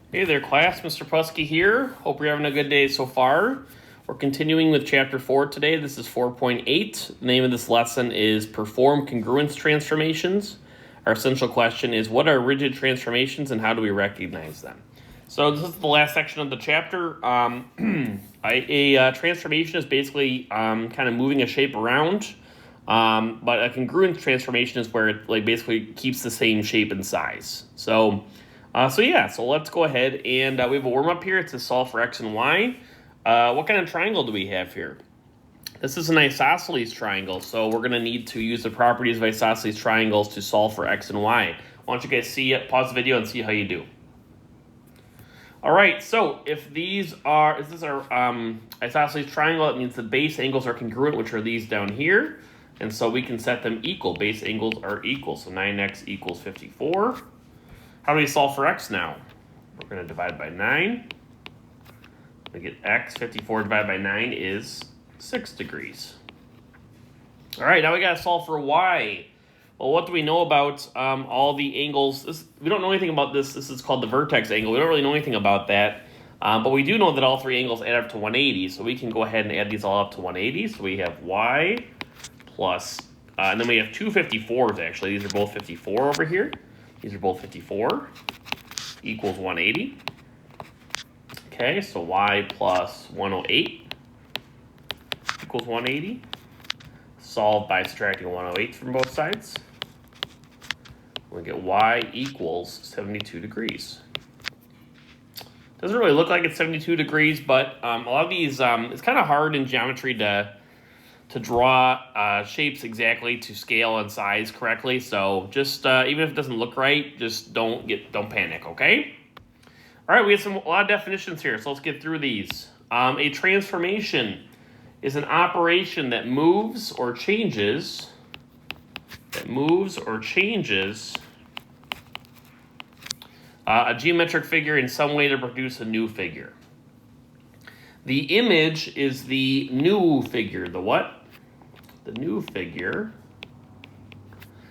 Hey there, class. Mr. Prusky here. Hope you're having a good day so far. We're continuing with Chapter 4 today. This is 4.8. The name of this lesson is Perform Congruence Transformations. Our essential question is, what are rigid transformations and how do we recognize them? So this is the last section of the chapter. A transformation is basically kind of moving a shape around. But a congruent transformation is where it basically keeps the same shape and size. So let's go ahead and we have a warm-up here. It says solve for x and y. What kind of triangle do we have here? This is an isosceles triangle, so we're going to need to use the properties of isosceles triangles to solve for x and y. Why don't you guys see it, pause the video, and see how you do. All right, so if this is our isosceles triangle, it means the base angles are congruent, which are these down here. And so we can set them equal. Base angles are equal, so 9x equals 54. How do we solve for x now? We're going to divide by 9. We get x, 54 divided by 9 is 6 degrees. All right, now we got to solve for y. Well, what do we know about all the angles? We don't know anything about this. This is called the vertex angle. We don't really know anything about that. But we do know that all three angles add up to 180. So we can go ahead and add these all up to 180. So we have y plus, and then we have two 54s actually. These are both 54 over here. These are both 54, equals 180. Okay, so y plus 108 equals 180. Solve by subtracting 108 from both sides. We get y equals 72 degrees. Doesn't really look like it's 72 degrees, but a lot of these, it's kind of hard in geometry to draw shapes exactly to scale and size correctly. So just even if it doesn't look right, just don't panic, okay? All right, we have a lot of definitions here, so let's get through these. A transformation is an operation that moves or changes a geometric figure in some way to produce a new figure. The image is the new figure. The what? The new figure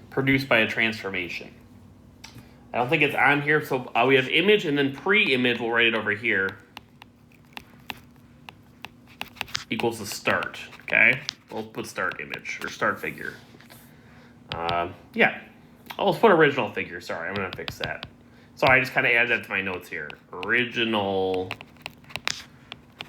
produced by a transformation. I don't think it's on here, so we have image and then pre-image, we'll write it over here, equals the start, okay? We'll put start image, or start figure. Yeah, let's put original figure, sorry, I'm gonna fix that. So I just kind of added that to my notes here. Original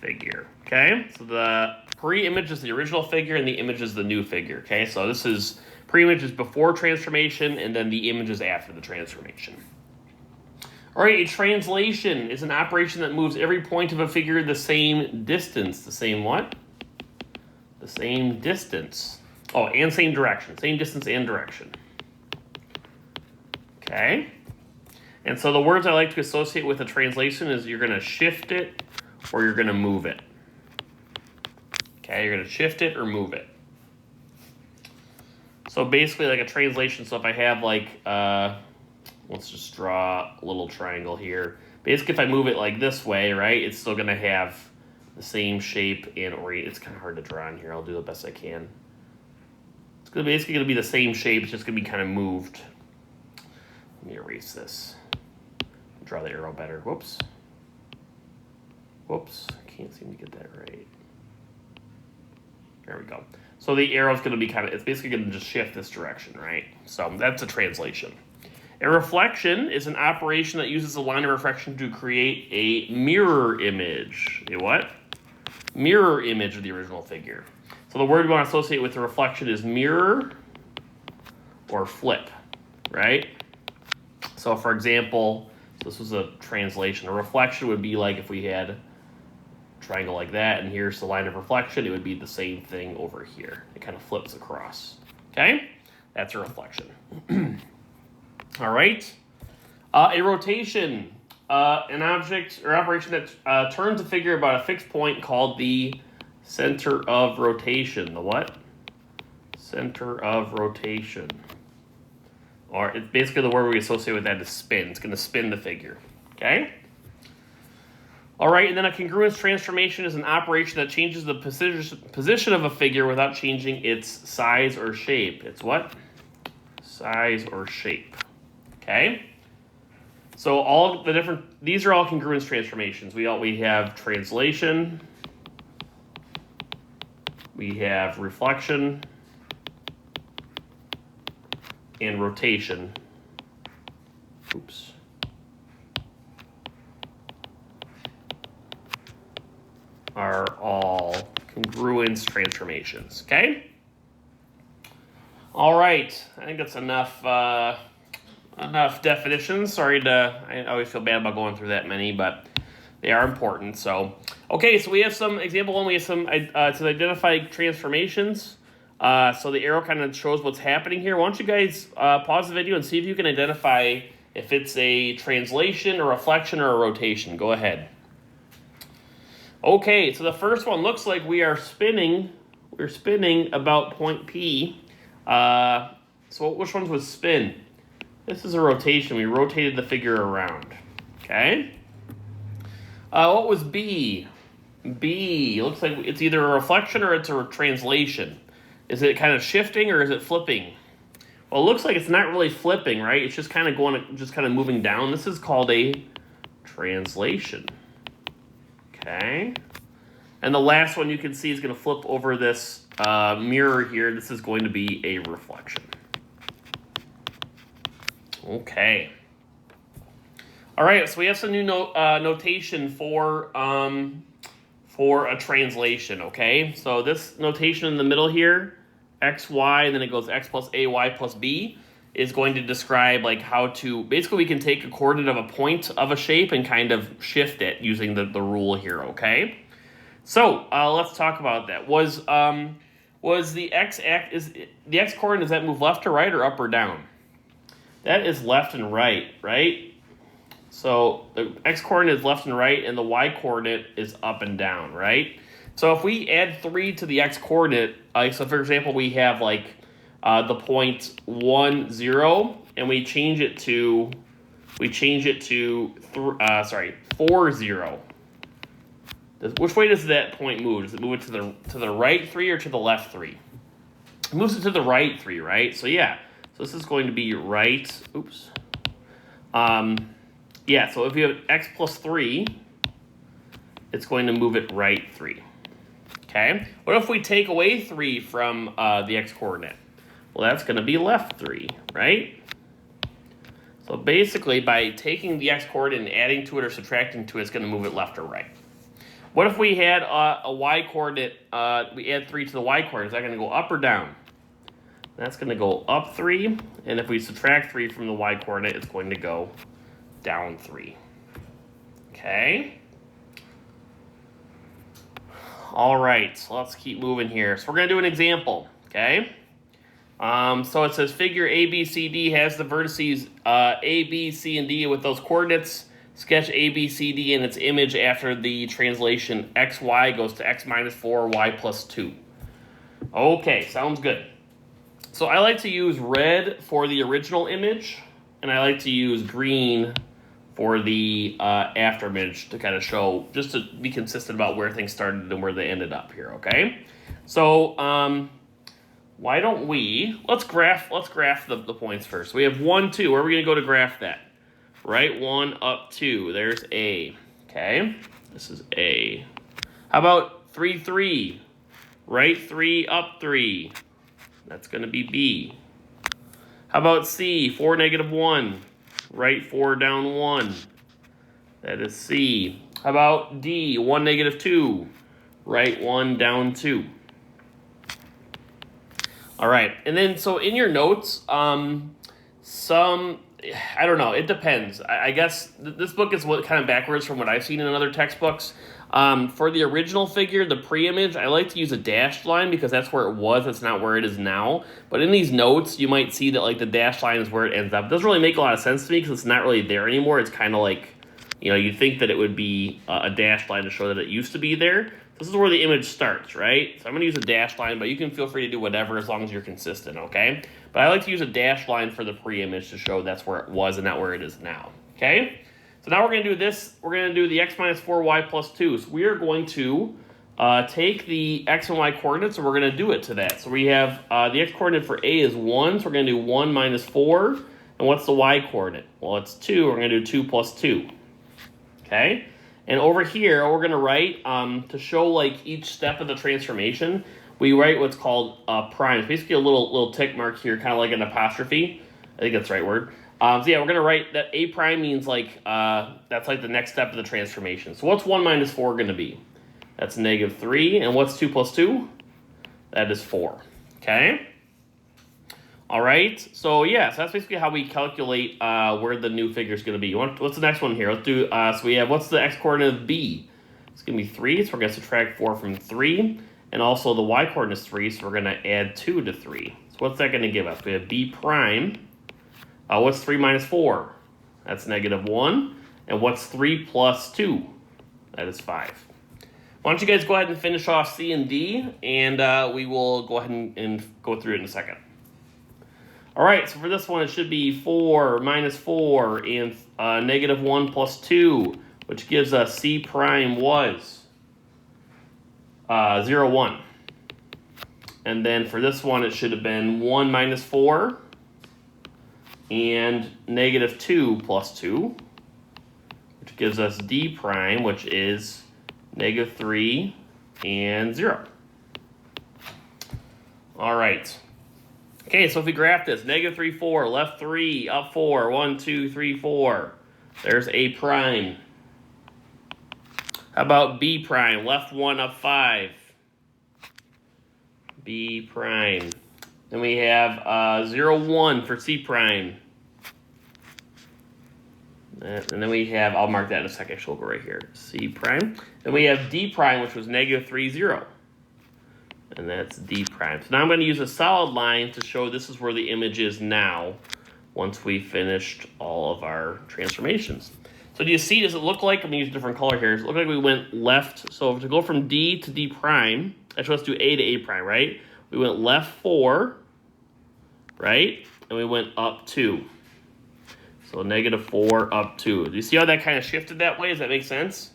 figure, okay? So the pre-image is the original figure and the image is the new figure, okay? So this is, pre-image is before transformation and then the image is after the transformation. All right, a translation is an operation that moves every point of a figure the same distance. The same what? The same distance. Oh, and same direction. Same distance and direction. Okay. And so the words I like to associate with a translation is you're going to shift it or you're going to move it. Okay, you're going to shift it or move it. So basically like a translation, so if I have let's just draw a little triangle here. Basically if I move it like this way, right, it's still going to have the same shape and orient. It's kind of hard to draw in here. I'll do the best I can. It's basically going to be the same shape. It's just going to be kind of moved. Let me erase this. Draw the arrow better. Whoops. Whoops. I can't seem to get that right. There we go. So the arrow's going to be it's basically going to just shift this direction, right? So that's a translation. A reflection is an operation that uses a line of refraction to create a mirror image. A what? Mirror image of the original figure. So the word we want to associate with the reflection is mirror or flip, right? So for example, this was a translation. A reflection would be like if we had a triangle like that, and here's the line of reflection, it would be the same thing over here. It kind of flips across, okay? That's a reflection. All right. A rotation, an object or operation that turns a figure about a fixed point called the center of rotation. The what? Center of rotation. Or it's basically the word we associate with that is spin. It's going to spin the figure, okay? All right, and then a congruence transformation is an operation that changes the position of a figure without changing its size or shape. It's what? Size or shape, okay? So all the different, these are all congruence transformations. We have translation, we have reflection, and rotation. Oops. Are all congruence transformations, okay? All right, I think that's enough definitions. Sorry I always feel bad about going through that many, but they are important. So, okay, so we have some example one. We have some to identify transformations. So the arrow kind of shows what's happening here. Why don't you guys pause the video and see if you can identify if it's a translation, a reflection, or a rotation. Go ahead. Okay, so the first one looks like we are spinning. We're spinning about point P. So which ones was spin? This is a rotation. We rotated the figure around. Okay. What was B? B looks like it's either a reflection or it's a translation. Is it kind of shifting or is it flipping? Well, it looks like it's not really flipping, right? It's just kind of moving down. This is called a translation. Okay. And the last one you can see is going to flip over this mirror here. This is going to be a reflection. Okay. All right, so we have some new notation for a translation, okay? So this notation in the middle here, x, y, and then it goes x plus a, y plus b, is going to describe like how to, basically we can take a coordinate of a point of a shape and kind of shift it using the rule here, okay? So let's talk about that. Was the x coordinate, does that move left or right or up or down? That is left and right, right? So the x coordinate is left and right, and the y coordinate is up and down, right? So if we add 3 to the x coordinate, so for example, we have like the point 1, 0, and we change it to 4, 0. Which way does that point move? Does it move it to the right 3 or to the left 3? It moves it to the right 3, right? So yeah, so this is going to be right. Oops. Yeah, so if you have x plus 3, it's going to move it right 3. Okay? What if we take away 3 from the x-coordinate? Well, that's going to be left 3, right? So basically, by taking the x-coordinate and adding to it or subtracting to it, it's going to move it left or right. What if we had a y-coordinate, we add 3 to the y-coordinate? Is that going to go up or down? That's going to go up 3, and if we subtract 3 from the y-coordinate, it's going to go down 3. Okay. All right, so let's keep moving here. So we're going to do an example, okay? So it says figure ABCD has the vertices A, B, C, and D with those coordinates. Sketch ABCD in its image after the translation XY goes to X minus 4, Y plus 2. Okay, sounds good. So I like to use red for the original image, and I like to use green for the after image to kind of show, just to be consistent about where things started and where they ended up here, okay? So why don't we, let's graph the points first. We have 1, 2. Where are we going to go to graph that? Right 1 up 2. There's A, okay? This is A. How about 3, 3? Right 3 up 3. That's going to be B. How about C? 4, negative 1. Right 4 down 1. That is C. How about D? 1, negative 2. Right 1 down 2. All right. And then, so in your notes, I don't know. It depends. I guess this book is kind of backwards from what I've seen in other textbooks. For the original figure, the pre-image, I like to use a dashed line because that's where it was. That's not where it is now. But in these notes, you might see that like the dashed line is where it ends up. It doesn't really make a lot of sense to me because it's not really there anymore. It's kind of like, you know, you think that it would be a dashed line to show that it used to be there. This is where the image starts, right? So I'm going to use a dashed line, but you can feel free to do whatever as long as you're consistent, okay? But I like to use a dashed line for the pre-image to show that's where it was and not where it is now, okay? So now we're going to do this. We're going to do the x minus 4y plus 2. So we are going to take the x and y coordinates, and we're going to do it to that. So we have the x coordinate for A is 1, so we're going to do 1 minus 4. And what's the y-coordinate? Well, it's 2. We're going to do 2 plus 2. Okay? And over here, we're going to write, to show like each step of the transformation, we write what's called prime. It's basically a little tick mark here, kind of like an apostrophe. I think that's the right word. So yeah, we're going to write that a prime means like, that's like the next step of the transformation. So what's 1 minus 4 going to be? That's -3. And what's 2 plus 2? That is 4. Okay? All right. So yeah, so that's basically how we calculate where the new figure is going to be. What's the next one here? Let's do, so we have, what's the x-coordinate of b? It's going to be 3, so we're going to subtract 4 from 3. And also the y-coordinate is 3, so we're going to add 2 to 3. So what's that going to give us? We have b prime. What's 3 minus 4? That's -1. And what's 3 plus 2? That is 5. Why don't you guys go ahead and finish off C and D, and we will go ahead and go through it in a second. All right, so for this one, it should be 4 minus 4 and -1 plus 2, which gives us C prime was 0, 1. And then for this one, it should have been 1 minus 4 and -2 plus 2, which gives us D prime, which is -3 and 0. All right. Okay, so if we graph this, -3, 4, left 3, up 4, 1, 2, 3, 4. There's A prime. How about B prime? Left 1, up 5. B prime. Then we have 0, 1 for C prime. And then we have, I'll mark that in a second, actually we'll go right here, C prime. Then we have D prime, which was -3, 0. And that's D prime. So now I'm going to use a solid line to show this is where the image is now, once we finished all of our transformations. So do you see, does it look like, I'm going to use a different color here, does it look like we went left, so to go from D to D prime, actually let's do A to A prime, right? We went left 4, right? And we went up 2. So -4 up 2. Do you see how that kind of shifted that way? Does that make sense?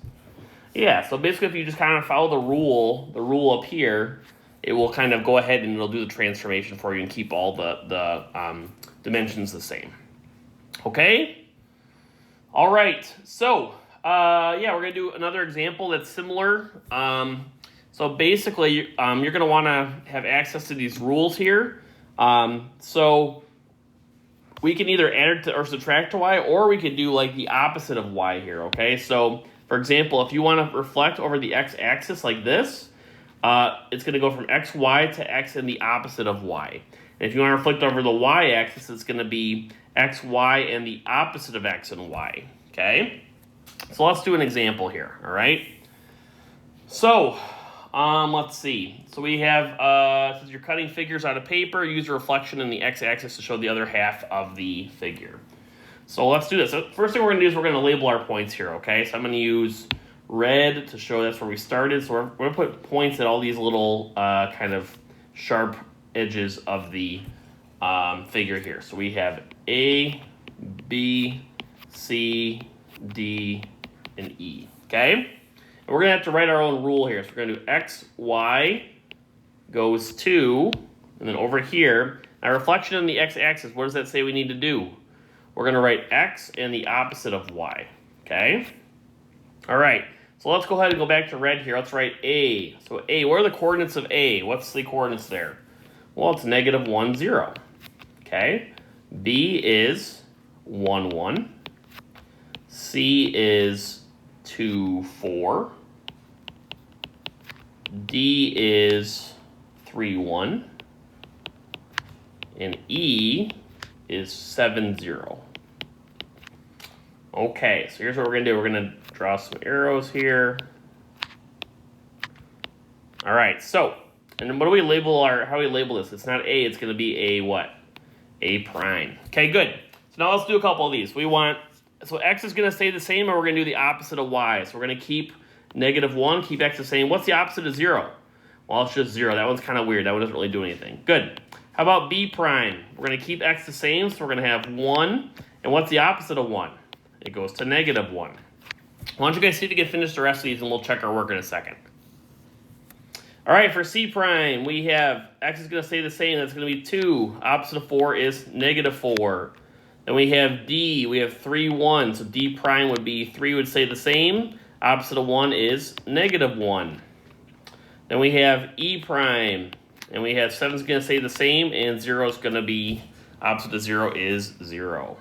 Yeah, so basically if you just kind of follow the rule up here, it will kind of go ahead and it'll do the transformation for you and keep all the dimensions the same. Okay? All right, so yeah, we're going to do another example that's similar. So basically, you're going to want to have access to these rules here. So we can either add or subtract to y, or we could do like the opposite of y here, okay? So, for example, if you want to reflect over the x-axis like this, it's going to go from xy to x and the opposite of y. And if you want to reflect over the y-axis, it's going to be xy and the opposite of x and y, okay? So let's do an example here, all right? So, let's see. So we have, since you're cutting figures out of paper, use a reflection in the x-axis to show the other half of the figure. So let's do this. So first thing we're going to do is we're going to label our points here, okay? So I'm going to use red to show that's where we started. So we're going to put points at all these little kind of sharp edges of the figure here. So we have A, B, C, D, and E, okay? And we're going to have to write our own rule here. So we're going to do x, y goes to, and then over here, our reflection on the x-axis, what does that say we need to do? We're going to write x and the opposite of y, okay? All right, so let's go ahead and go back to red here. Let's write A. So A, what are the coordinates of A? What's the coordinates there? Well, it's -1, 0, okay? B is 1, 1. C is 2, 4. D is 3, 1. And E is 7, 0. Okay, so here's what we're going to do. We're going to draw some arrows here. All right, so, and then what do we label how do we label this? It's not A, it's going to be A what? A prime. Okay, good. So now let's do a couple of these. So x is going to stay the same, or we're going to do the opposite of y. So we're going to keep -1, keep x the same. What's the opposite of 0? Well, it's just 0. That one's kind of weird. That one doesn't really do anything. Good. How about b prime? We're going to keep x the same, so we're going to have 1. And what's the opposite of 1? It goes to -1. Why don't you guys see if you can finish the rest of these, and we'll check our work in a second. All right, for c prime, we have x is going to stay the same. That's going to be 2. Opposite of 4 is -4. Then we have D. We have 3, 1. So D prime would be 3 would stay the same. Opposite of 1 is -1. Then we have E prime. And we have 7 is going to stay the same. And 0 is going to be, opposite of 0 is 0.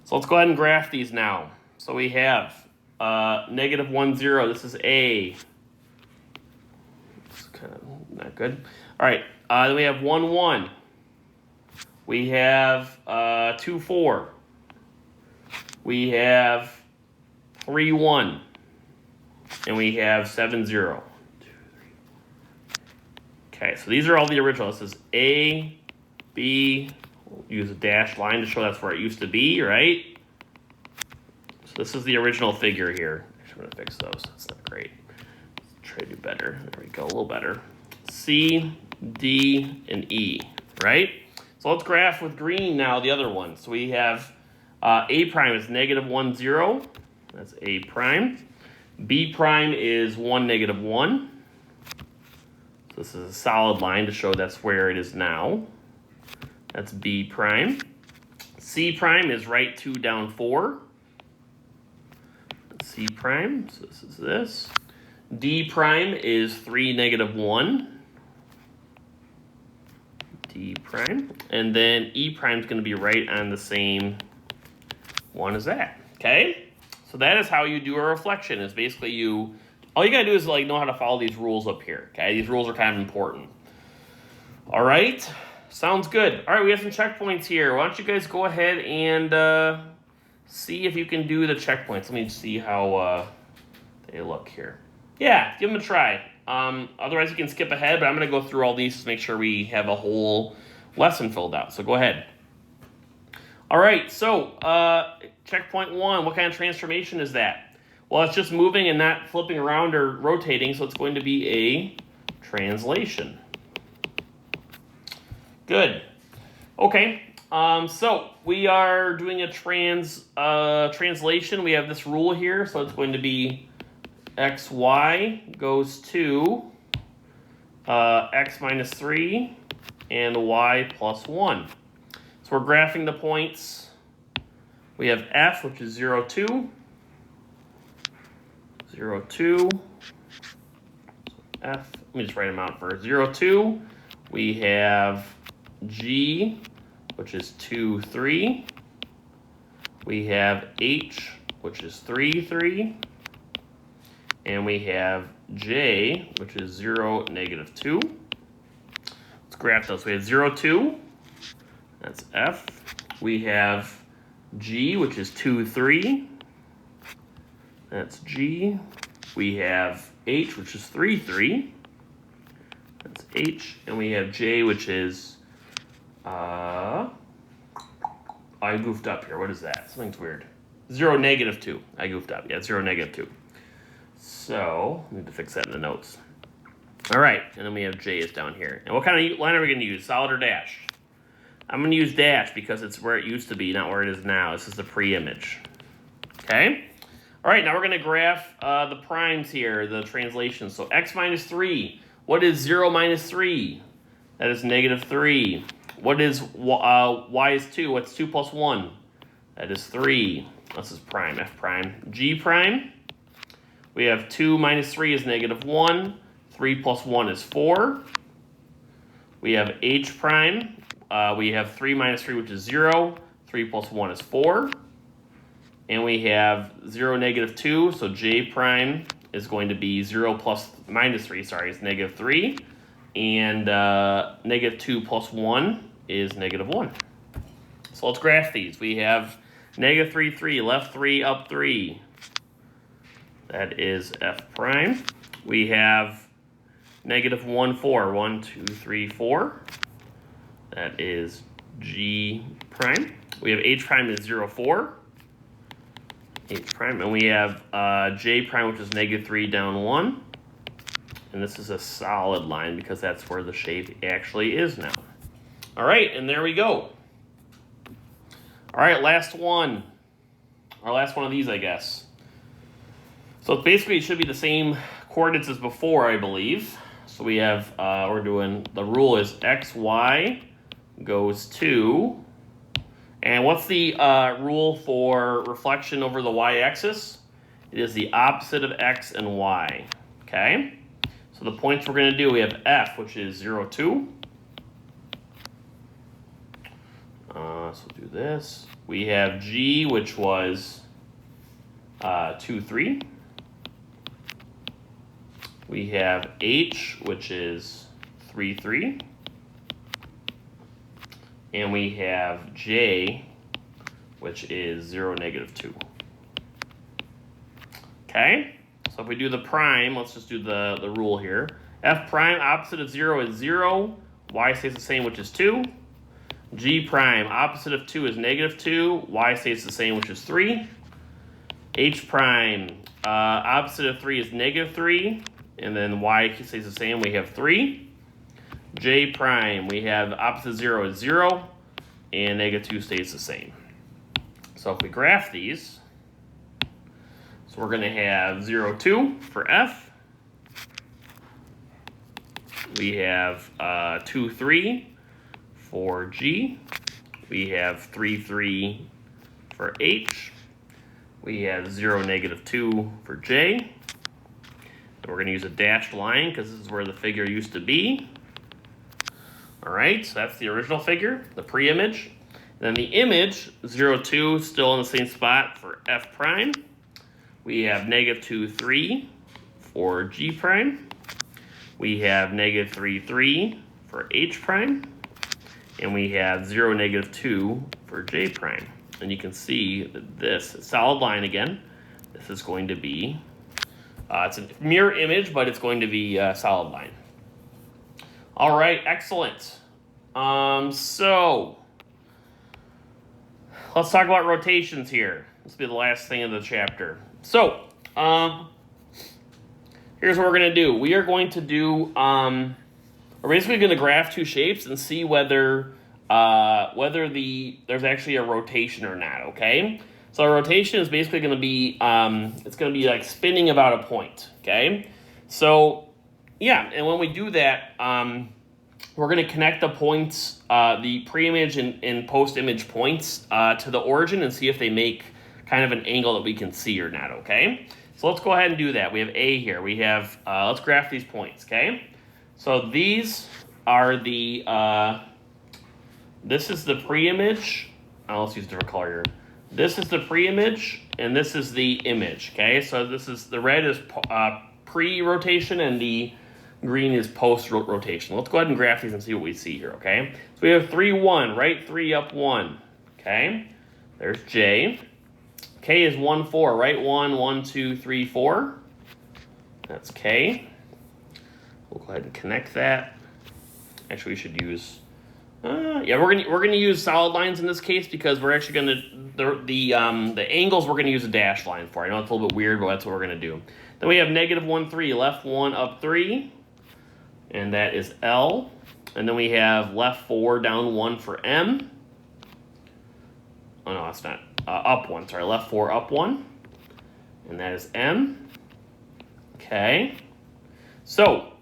So let's go ahead and graph these now. So we have -1, 0. This is A. It's kind of not good. All right. Then we have 1, 1. We have 2, 4. We have 3, 1. And we have 7, 0. Okay, so these are all the original. This is A, B. We'll use a dashed line to show that's where it used to be, right? So this is the original figure here. Actually, I'm going to fix those. That's not great. Let's try to do better. There we go, a little better. C, D, and E, right? So let's graph with green now the other one. So we have A prime is -1, 0. That's A prime. B prime is 1, -1. So this is a solid line to show that's where it is now. That's B prime. C prime is right 2 down 4. That's C prime. So this is this. D prime is 3, -1. D prime. And then E prime is going to be right on the same one as that. Okay? So that is how you do a reflection. Is basically all you got to do is like know how to follow these rules up here. Okay? These rules are kind of important. All right? Sounds good. All right, we have some checkpoints here. Why don't you guys go ahead and see if you can do the checkpoints. Let me see how they look here. Yeah, give them a try. Otherwise, you can skip ahead, but I'm going to go through all these to make sure we have a whole lesson filled out. So go ahead. All right, so checkpoint 1, what kind of transformation is that? Well, it's just moving and not flipping around or rotating, so it's going to be a translation. Good. Okay, so we are doing a translation. We have this rule here, so it's going to be xy goes to x minus 3 and y plus 1. So we're graphing the points. We have f, which is 0, 2. 0, 2. F, let me just write them out first. 0, 2. We have G, which is 2, 3. We have H, which is 3, 3. And we have J, which is 0, -2. Let's graph those. We have 0, 2. That's F. We have G, which is 2, 3. That's G. We have H, which is 3, 3. That's H. And we have J, which is... I goofed up here. What is that? Something's weird. 0, -2. I goofed up. Yeah, 0, -2. So, I need to fix that in the notes. All right, and then we have J is down here. And what kind of line are we going to use? Solid or dash? I'm going to use dash because it's where it used to be, not where it is now. This is the pre-image. Okay? All right, now we're going to graph the primes here, the translation. So x minus 3. What is 0 minus 3? That is -3. What is y is 2? What's 2 plus 1? That is 3. This is prime, f prime. G prime. We have 2 minus 3 is -1. 3 plus 1 is 4. We have h prime. We have 3 minus 3, which is 0. 3 plus 1 is 4. And we have 0, -2. So j prime is going to be 0 plus minus 3, sorry, is -3. And -2 plus 1 is -1. So let's graph these. We have -3, 3, left 3, up 3. That is f prime. We have -1, 4. 1, 2, 3, 4. That is g prime. We have h prime is 0, 4. H prime. And we have j prime, which is -3 down 1. And this is a solid line because that's where the shape actually is now. All right, and there we go. All right, last one. Our last one of these, I guess. So basically it should be the same coordinates as before, I believe. So we have, the rule is xy goes to And what's the rule for reflection over the y-axis? It is the opposite of x and y, okay? So the points we're going to do, we have F, which is 0, 2. So we'll do this. We have G, which was 2, 3. We have H, which is 3, 3. And we have J, which is 0, negative 2. Okay? So if we do the prime, let's just do the rule here. F prime, opposite of 0 is 0. Y stays the same, which is 2. G prime, opposite of 2 is negative 2. Y stays the same, which is 3. H prime, opposite of 3 is negative 3. And then Y stays the same, we have 3. J prime, we have opposite 0 is 0. And negative 2 stays the same. So if we graph these, so we're going to have 0, 2 for F. We have 2, 3 for G. We have 3, 3 for H. We have 0, negative 2 for J. And we're going to use a dashed line because this is where the figure used to be. All right, so that's the original figure, the pre-image. Then the image, 0, 2, still in the same spot for F prime. We have negative 2, 3 for G prime. We have negative 3, 3 for H prime. And we have 0, negative 2 for J prime. And you can see that this solid line again, this is going to be, it's a mirror image, but it's going to be a solid line. All right, excellent. So let's talk about rotations here. This will be the last thing in the chapter. So here's what we're going to do. We are going to do, we're basically going to graph two shapes and see whether there's actually a rotation or not, okay? So a rotation is basically going to be, it's going to be like spinning about a point, okay? So, yeah, and when we do that, we're going to connect the points, the pre-image and post-image points to the origin and see if they make kind of an angle that we can see or not, okay? So let's go ahead and do that. We have A here. We have, let's graph these points, okay? So these are the, this is the pre-image. Let's use a different color here. This is the pre-image, and this is the image, okay? So this is, the red is pre-rotation, and the green is post-rotation. Let's go ahead and graph these and see what we see here, okay? So we have 3, 1, right? 3, up 1, okay? There's J. K is 1, 4, right? 1, 1, 2, 3, 4. That's K. We'll go ahead and connect that. Actually, we should use... yeah, we're gonna use solid lines in this case because we're actually gonna the angles we're gonna use a dashed line for. I know it's a little bit weird, but that's what we're gonna do. Then we have negative 1, 3, left 1, up 3, and that is L. And then we have left 4, down 1 for M. Oh no, that's not up 1. Sorry, left 4, up 1, and that is M. Okay, so.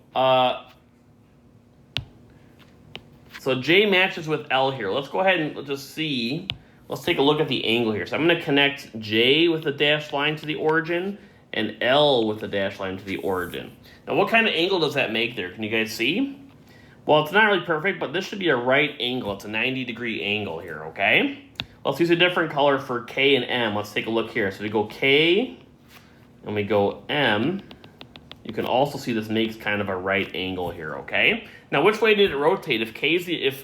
So J matches with L here. Let's go ahead and just see. Let's take a look at the angle here. So I'm going to connect J with a dashed line to the origin and L with a dashed line to the origin. Now, what kind of angle does that make there? Can you guys see? Well, it's not really perfect, but this should be a right angle. It's a 90-degree angle here, okay? Let's use a different color for K and M. Let's take a look here. So we go K and we go M. You can also see this makes kind of a right angle here, okay? Now, which way did it rotate? If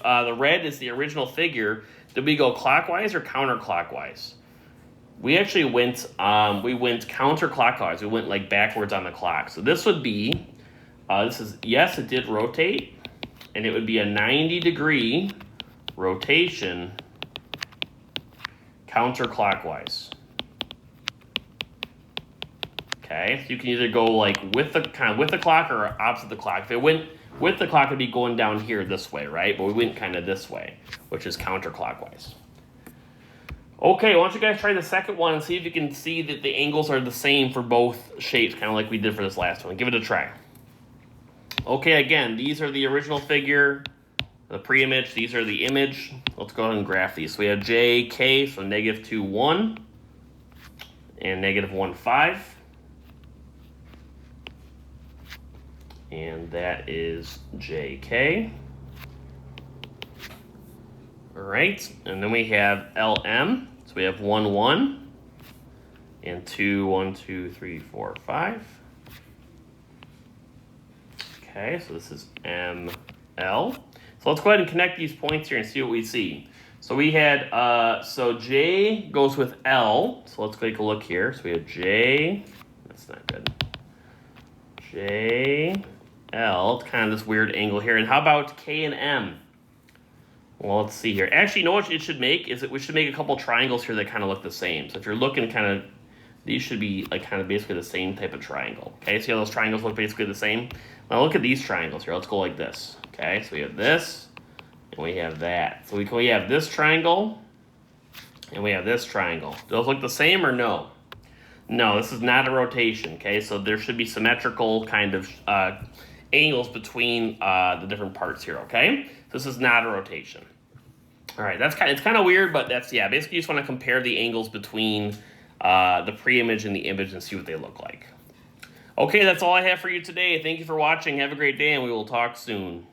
the red is the original figure, did we go clockwise or counterclockwise? We actually went counterclockwise. We went like backwards on the clock. So this would be, yes, it did rotate, and it would be a 90-degree rotation counterclockwise. Okay, so you can either go like with the clock or opposite the clock. If it went with the clock, it'd be going down here this way, right? But we went kind of this way, which is counterclockwise. Okay, why don't you guys try the second one and see if you can see that the angles are the same for both shapes, kind of like we did for this last one. Give it a try. Okay, again, these are the original figure, the pre-image. These are the image. Let's go ahead and graph these. So we have j, k, so -2, 1, and -1, 5. And that is jk. All right, and then we have lm. So we have 1, 1, and 2, 1, 2, 3, 4, 5. Okay, so this is ml. So let's go ahead and connect these points here and see what we see. So we had, so j goes with l. So let's take a look here. So we have j, that's not good. j, l, it's kind of this weird angle here. And how about k and m? Well, let's see here. Actually, you know what it should make is that we should make a couple triangles here that kind of look the same. So if you're looking kind of, these should be like kind of basically the same type of triangle. Okay, see how those triangles look basically the same? Now look at these triangles here. Let's go like this. Okay, so we have this, and we have that. So we have this triangle, and we have this triangle. Do those look the same or no? No, this is not a rotation. Okay, so there should be symmetrical kind of angles between the different parts here. Okay, this is not a rotation. All right, it's kind of weird, but that's, yeah, basically you just want to compare the angles between the pre-image and the image and see what they look like. Okay, that's all I have for you today. Thank you for watching. Have a great day, and we will talk soon.